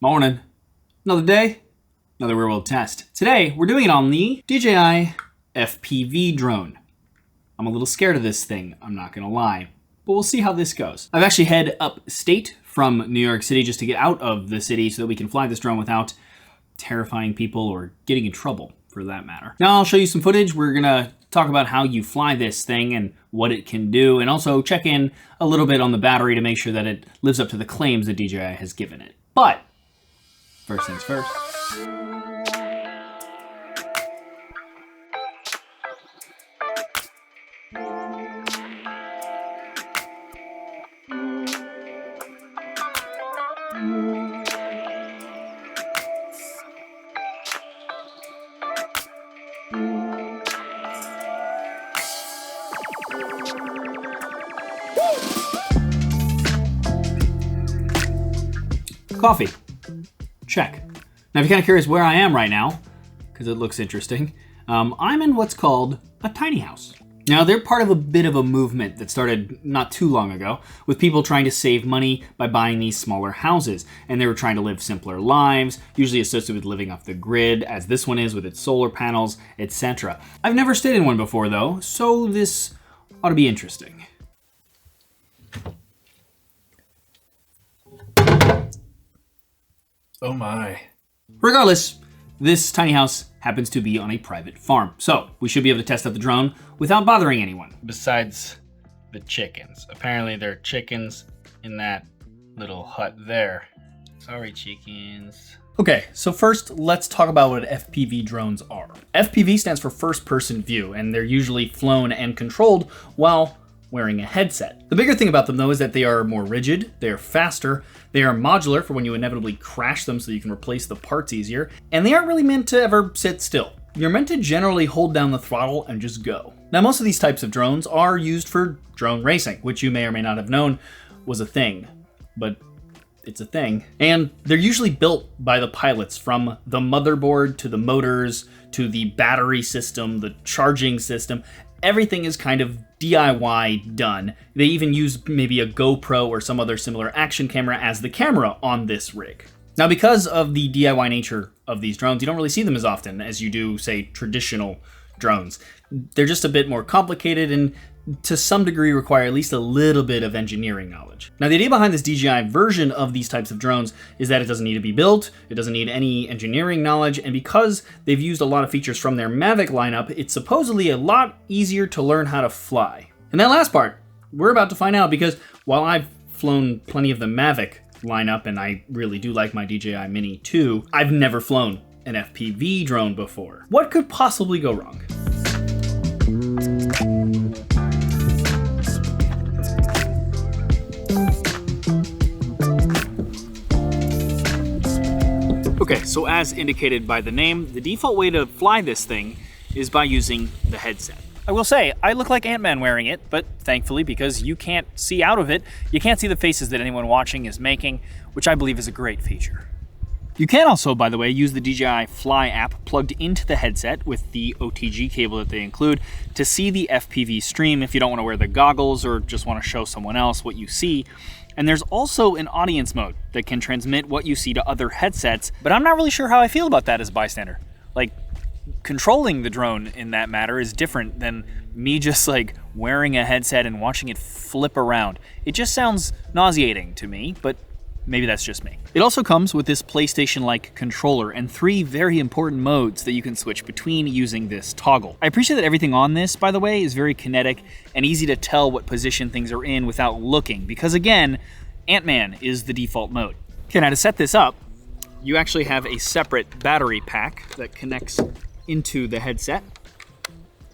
Morning. Another day, another real world test. Today, we're doing it on the DJI FPV drone. I'm a little scared of this thing, I'm not gonna lie, but we'll see how this goes. I've actually head upstate from New York City just to get out of the city so that we can fly this drone without terrifying people or getting in trouble, for that matter. Now I'll show you some footage. We're gonna talk about how you fly this thing and what it can do, and also check in a little bit on the battery to make sure that it lives up to the claims that DJI has given it. But first things first. Coffee. Check. Now, if you're kind of curious where I am right now, because it looks interesting, I'm in what's called a tiny house. Now, they're part of a bit of a movement that started not too long ago with people trying to save money by buying these smaller houses. And they were trying to live simpler lives, usually associated with living off the grid, as this one is with its solar panels, etc. I've never stayed in one before, though, so this ought to be interesting. Oh my. Regardless, this tiny house happens to be on a private farm, so we should be able to test out the drone without bothering anyone. Besides the chickens. Apparently there are chickens in that little hut there. Sorry, chickens. Okay, so first let's talk about what FPV drones are. FPV stands for first person view, and they're usually flown and controlled while wearing a headset. The bigger thing about them though is that they are more rigid, they are faster, they are modular for when you inevitably crash them so you can replace the parts easier, and they aren't really meant to ever sit still. You're meant to generally hold down the throttle and just go. Now, most of these types of drones are used for drone racing, which you may or may not have known was a thing, but it's a thing. And they're usually built by the pilots, from the motherboard to the motors to the battery system, the charging system. Everything is kind of DIY done. They even use maybe a GoPro or some other similar action camera as the camera on this rig. Now, because of the DIY nature of these drones, you don't really see them as often as you do, say, traditional drones. They're just a bit more complicated and to some degree require at least a little bit of engineering knowledge. Now, the idea behind this DJI version of these types of drones is that it doesn't need to be built, it doesn't need any engineering knowledge, and because they've used a lot of features from their Mavic lineup, it's supposedly a lot easier to learn how to fly. And that last part, we're about to find out, because while I've flown plenty of the Mavic lineup, and I really do like my DJI Mini 2, I've never flown an FPV drone before. What could possibly go wrong? Okay, so as indicated by the name, the default way to fly this thing is by using the headset. I will say, I look like Ant-Man wearing it, but thankfully, because you can't see out of it, you can't see the faces that anyone watching is making, which I believe is a great feature. You can also, by the way, use the DJI Fly app plugged into the headset with the OTG cable that they include to see the FPV stream if you don't want to wear the goggles or just want to show someone else what you see. And there's also an audience mode that can transmit what you see to other headsets, but I'm not really sure how I feel about that as a bystander. Like, controlling the drone in that matter is different than me just like wearing a headset and watching it flip around. It just sounds nauseating to me, but maybe that's just me. It also comes with this PlayStation-like controller and 3 very important modes that you can switch between using this toggle. I appreciate that everything on this, by the way, is very kinetic and easy to tell what position things are in without looking, because again, Ant-Man is the default mode. Okay, now to set this up, you actually have a separate battery pack that connects into the headset.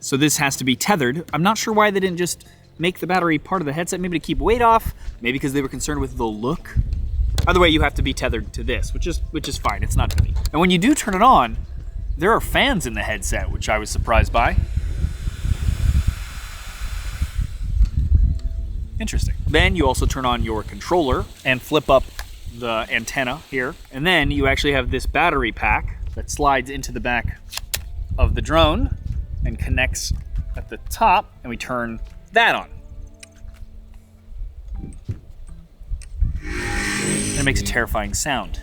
So this has to be tethered. I'm not sure why they didn't just make the battery part of the headset, maybe to keep weight off, maybe because they were concerned with the look. Either way, you have to be tethered to this, which is fine. It's not heavy. And when you do turn it on, there are fans in the headset, which I was surprised by. Interesting. Then you also turn on your controller and flip up the antenna here. And then you actually have this battery pack that slides into the back of the drone and connects at the top, and we turn that on. And it makes a terrifying sound.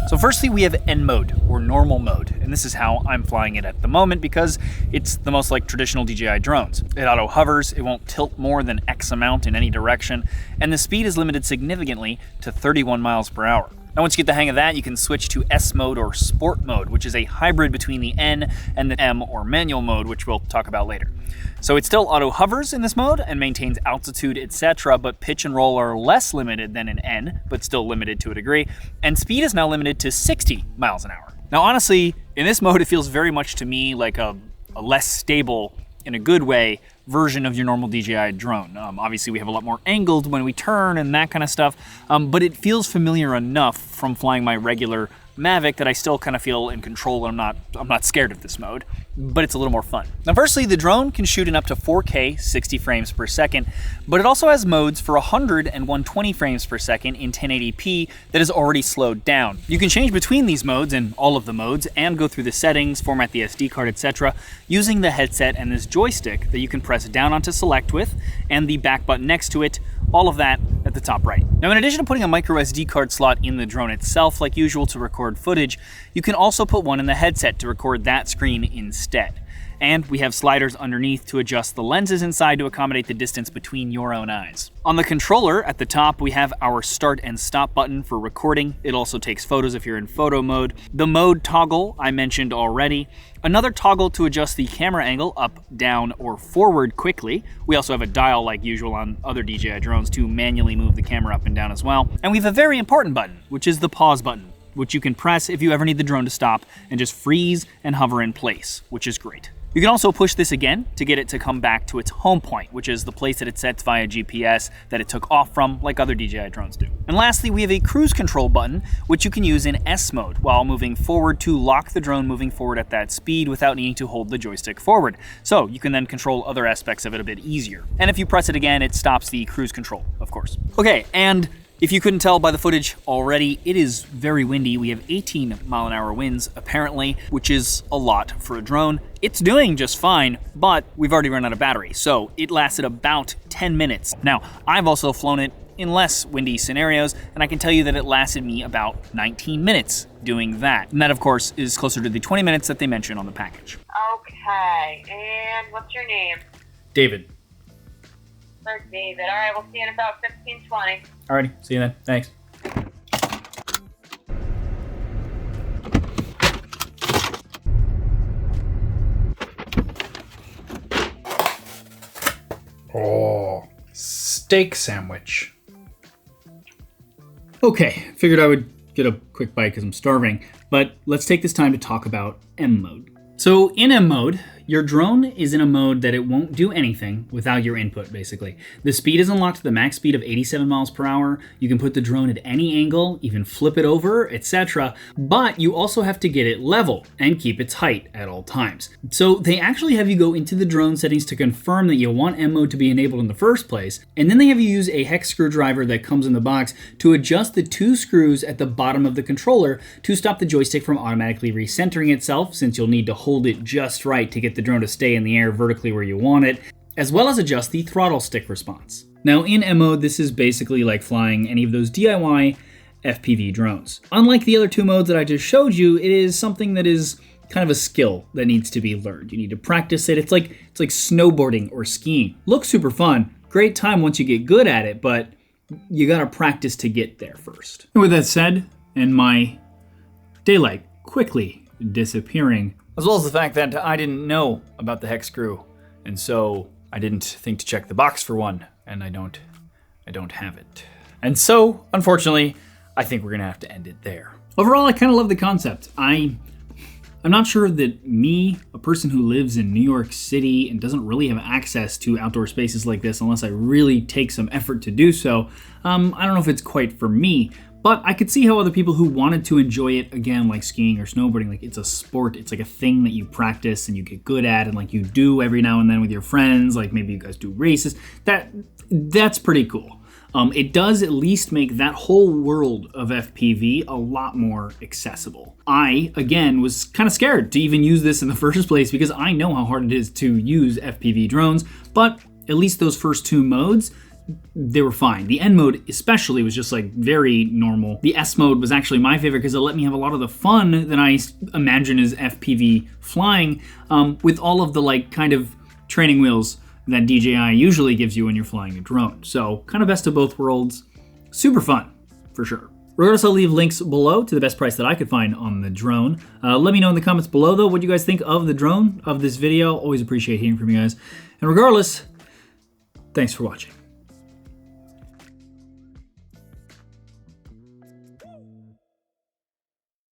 So firstly, we have N mode, or normal mode, and this is how I'm flying it at the moment because it's the most like traditional DJI drones. It auto hovers, it won't tilt more than X amount in any direction, and the speed is limited significantly to 31 miles per hour. Now once you get the hang of that, you can switch to S mode or sport mode, which is a hybrid between the N and the M or manual mode, which we'll talk about later. So it still auto hovers in this mode and maintains altitude, etc., but pitch and roll are less limited than in N, but still limited to a degree, and speed is now limited to 60 miles an hour. Now honestly, in this mode it feels very much to me like a less stable, in a good way, version of your normal DJI drone. Obviously we have a lot more angled when we turn and that kind of stuff, but it feels familiar enough from flying my regular Mavic that I still kind of feel in control and I'm not scared of this mode, but it's a little more fun. Now firstly, the drone can shoot in up to 4K 60 frames per second, but it also has modes for 100 and 120 frames per second in 1080p that is already slowed down. You can change between these modes in all of the modes and go through the settings, format the SD card, etc. using the headset and this joystick that you can press down onto select with and the back button next to it, all of that at the top right. Now in addition to putting a micro SD card slot in the drone itself like usual to record footage, you can also put one in the headset to record that screen instead. And we have sliders underneath to adjust the lenses inside to accommodate the distance between your own eyes. On the controller at the top, we have our start and stop button for recording. It also takes photos if you're in photo mode. The mode toggle I mentioned already. Another toggle to adjust the camera angle up, down, or forward quickly. We also have a dial like usual on other DJI drones to manually move the camera up and down as well. And we have a very important button, which is the pause button, which you can press if you ever need the drone to stop and just freeze and hover in place, which is great. You can also push this again to get it to come back to its home point, which is the place that it sets via GPS that it took off from, like other DJI drones do. And lastly, we have a cruise control button, which you can use in S mode while moving forward to lock the drone moving forward at that speed without needing to hold the joystick forward. So you can then control other aspects of it a bit easier. And if you press it again, it stops the cruise control, of course. Okay, and if you couldn't tell by the footage already, it is very windy. We have 18-mile-an-hour winds, apparently, which is a lot for a drone. It's doing just fine, but we've already run out of battery, so it lasted about 10 minutes. Now, I've also flown it in less windy scenarios, and I can tell you that it lasted me about 19 minutes doing that. And that, of course, is closer to the 20 minutes that they mention on the package. Okay, and what's your name? David. Sir David. All right, we'll see you in about 15-20. Alrighty, see you then. Thanks. Oh, steak sandwich. Okay, figured I would get a quick bite because I'm starving, but let's take this time to talk about M mode. So in M mode, your drone is in a mode that it won't do anything without your input, basically. The speed is unlocked to the max speed of 87 miles per hour. You can put the drone at any angle, even flip it over, etc. But you also have to get it level and keep its height at all times. So they actually have you go into the drone settings to confirm that you want M mode to be enabled in the first place. And then they have you use a hex screwdriver that comes in the box to adjust the two screws at the bottom of the controller to stop the joystick from automatically recentering itself, since you'll need to hold it just right to get the drone to stay in the air vertically where you want it, as well as adjust the throttle stick response. Now in M mode, this is basically like flying any of those DIY FPV drones. Unlike the other two modes that I just showed you, it is something that is kind of a skill that needs to be learned. You need to practice it. It's like snowboarding or skiing. Looks super fun, great time once you get good at it, but you gotta practice to get there first. And with that said, and my daylight quickly disappearing, as well as the fact that I didn't know about the hex screw, and so I didn't think to check the box for one, and I don't have it. And so, unfortunately, I think we're gonna have to end it there. Overall, I kind of love the concept. I'm not sure that me, a person who lives in New York City and doesn't really have access to outdoor spaces like this unless I really take some effort to do so, I don't know if it's quite for me. But I could see how other people who wanted to enjoy it, again, like skiing or snowboarding, like it's a sport, it's like a thing that you practice and you get good at and like you do every now and then with your friends, like maybe you guys do races, that's pretty cool. It does at least make that whole world of FPV a lot more accessible. I, again, was kind of scared to even use this in the first place because I know how hard it is to use FPV drones, but at least those first two modes they were fine. The N mode especially was just like very normal. The S mode was actually my favorite because it let me have a lot of the fun that I imagine is FPV flying, with all of the like kind of training wheels that DJI usually gives you when you're flying a drone. So kind of best of both worlds. Super fun, for sure. Regardless, I'll leave links below to the best price that I could find on the drone. Let me know in the comments below, though, what you guys think of the drone, of this video. Always appreciate hearing from you guys. And regardless, thanks for watching.